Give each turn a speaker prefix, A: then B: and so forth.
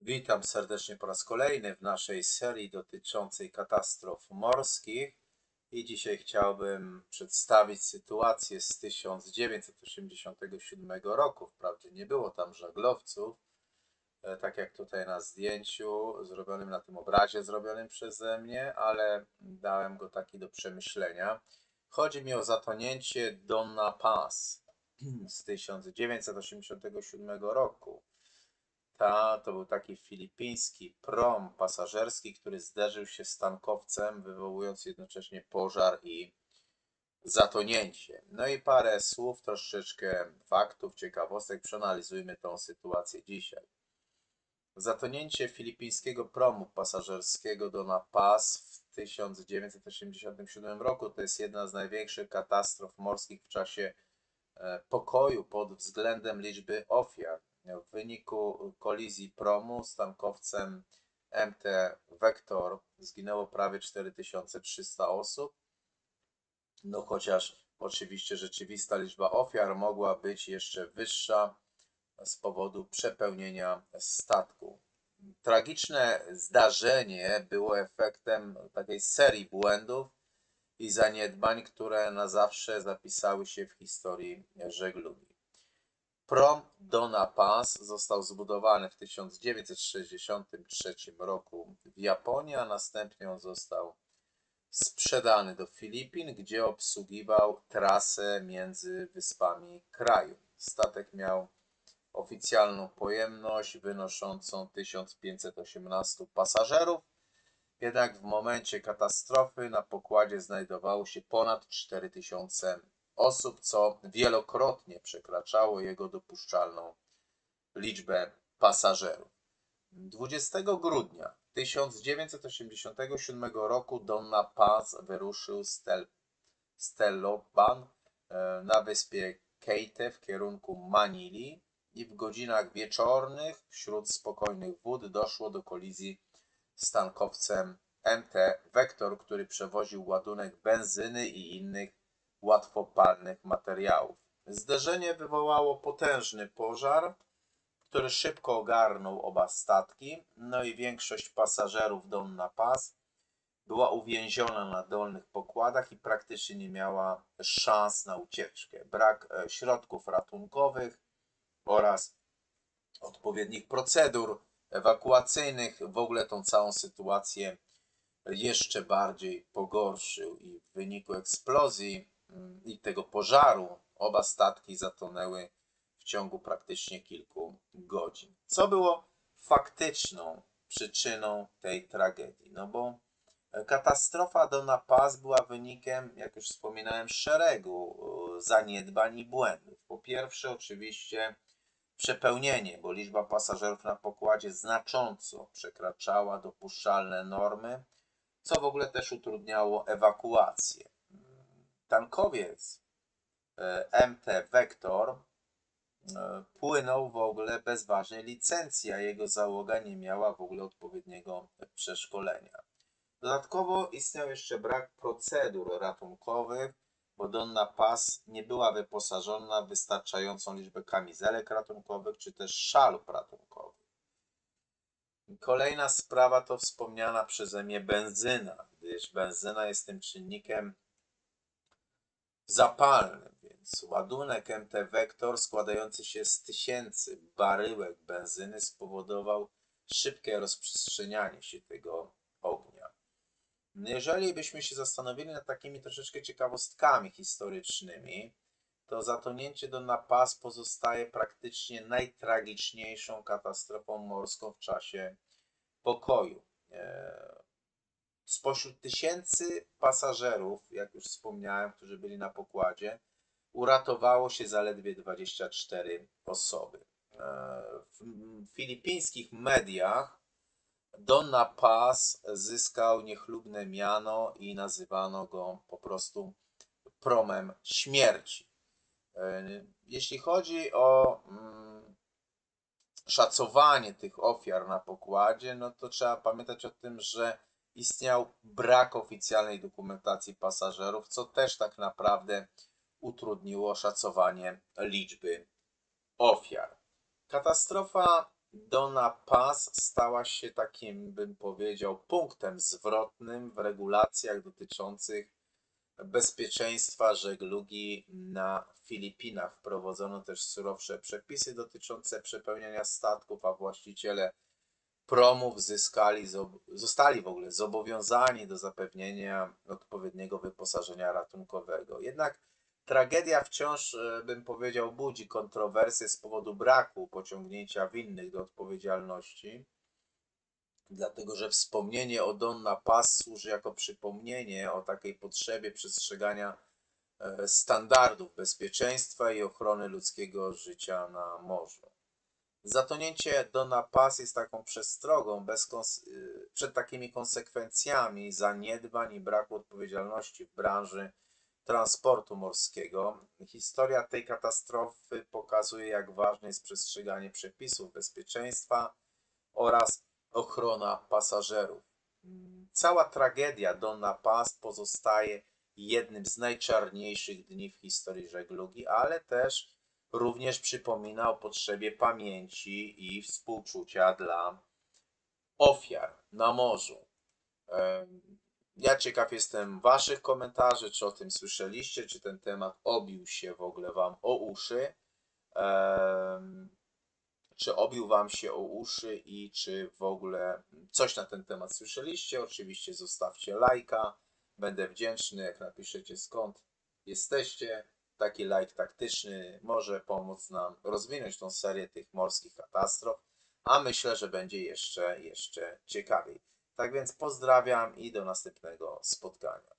A: Witam serdecznie po raz kolejny w naszej serii dotyczącej katastrof morskich i dzisiaj chciałbym przedstawić sytuację z 1987 roku. Wprawdzie nie było tam żaglowców, tak jak tutaj na zdjęciu zrobionym, na tym obrazie zrobionym przeze mnie, ale dałem go taki do przemyślenia. Chodzi mi o zatonięcie Donna Pass z 1987 roku. To był taki filipiński prom pasażerski, który zderzył się z tankowcem, wywołując jednocześnie pożar i zatonięcie. No i parę słów, troszeczkę faktów, ciekawostek. Przeanalizujmy tą sytuację dzisiaj. Zatonięcie filipińskiego promu pasażerskiego Donna Paz w 1987 roku to jest jedna z największych katastrof morskich w czasie pokoju pod względem liczby ofiar. W wyniku kolizji promu z tankowcem MT Vector zginęło prawie 4300 osób. No chociaż oczywiście rzeczywista liczba ofiar mogła być jeszcze wyższa z powodu przepełnienia statku. Tragiczne zdarzenie było efektem takiej serii błędów i zaniedbań, które na zawsze zapisały się w historii żeglugi. Prom Donna Pass został zbudowany w 1963 roku w Japonii, a następnie on został sprzedany do Filipin, gdzie obsługiwał trasę między wyspami kraju. Statek miał oficjalną pojemność wynoszącą 1518 pasażerów, jednak w momencie katastrofy na pokładzie znajdowało się ponad 4000 osób, co wielokrotnie przekraczało jego dopuszczalną liczbę pasażerów. 20 grudnia 1987 roku Donna Paz wyruszył z Teloban na wyspie Leyte w kierunku Manili i w godzinach wieczornych wśród spokojnych wód doszło do kolizji z tankowcem MT Vector, który przewoził ładunek benzyny i innych łatwopalnych materiałów. Zderzenie wywołało potężny pożar, który szybko ogarnął oba statki, no i większość pasażerów Donna Paz była uwięziona na dolnych pokładach i praktycznie nie miała szans na ucieczkę. Brak środków ratunkowych oraz odpowiednich procedur ewakuacyjnych w ogóle tą całą sytuację jeszcze bardziej pogorszył i w wyniku eksplozji i tego pożaru oba statki zatonęły w ciągu praktycznie kilku godzin. Co było faktyczną przyczyną tej tragedii? No bo katastrofa Donna Paz była wynikiem, jak już wspominałem, szeregu zaniedbań i błędów. Po pierwsze, oczywiście przepełnienie, bo liczba pasażerów na pokładzie znacząco przekraczała dopuszczalne normy, co w ogóle też utrudniało ewakuację. Tankowiec MT Vector płynął w ogóle bez ważnej licencji, a jego załoga nie miała w ogóle odpowiedniego przeszkolenia. Dodatkowo istniał jeszcze brak procedur ratunkowych, bo Donna Paz nie była wyposażona w wystarczającą liczbę kamizelek ratunkowych czy też szalów ratunkowych. Kolejna sprawa to wspomniana przeze mnie benzyna, gdyż benzyna jest tym czynnikiem zapalnym, więc ładunek MT Vector składający się z tysięcy baryłek benzyny spowodował szybkie rozprzestrzenianie się tego ognia. Jeżeli byśmy się zastanowili nad takimi troszeczkę ciekawostkami historycznymi, to zatonięcie Donna Paz pozostaje praktycznie najtragiczniejszą katastrofą morską w czasie pokoju. Spośród tysięcy pasażerów, jak już wspomniałem, którzy byli na pokładzie, uratowało się zaledwie 24 osoby. W filipińskich mediach Donna Paz zyskał niechlubne miano i nazywano go po prostu promem śmierci. Jeśli chodzi o szacowanie tych ofiar na pokładzie, no to trzeba pamiętać o tym, że istniał brak oficjalnej dokumentacji pasażerów, co też tak naprawdę utrudniło szacowanie liczby ofiar. Katastrofa Donna Pass stała się takim, bym powiedział, punktem zwrotnym w regulacjach dotyczących bezpieczeństwa żeglugi na Filipinach. Wprowadzono też surowsze przepisy dotyczące przepełniania statków, a właściciele promów zostali w ogóle zobowiązani do zapewnienia odpowiedniego wyposażenia ratunkowego. Jednak tragedia wciąż, bym powiedział, budzi kontrowersje z powodu braku pociągnięcia winnych do odpowiedzialności, dlatego że wspomnienie o Donna Pass służy jako przypomnienie o takiej potrzebie przestrzegania standardów bezpieczeństwa i ochrony ludzkiego życia na morzu. Zatonięcie Donna Pass jest taką przestrogą przed takimi konsekwencjami zaniedbań i braku odpowiedzialności w branży transportu morskiego. Historia tej katastrofy pokazuje, jak ważne jest przestrzeganie przepisów bezpieczeństwa oraz ochrona pasażerów. Cała tragedia Donna Pass pozostaje jednym z najczarniejszych dni w historii żeglugi, ale też również przypomina o potrzebie pamięci i współczucia dla ofiar na morzu. Ja ciekaw jestem Waszych komentarzy, czy o tym słyszeliście, czy ten temat obił się w ogóle Wam o uszy. Czy obił Wam się o uszy i czy w ogóle coś na ten temat słyszeliście. Oczywiście zostawcie lajka. Będę wdzięczny, jak napiszecie skąd jesteście. Taki lajk taktyczny może pomóc nam rozwinąć tą serię tych morskich katastrof, a myślę, że będzie jeszcze ciekawiej. Tak więc pozdrawiam i do następnego spotkania.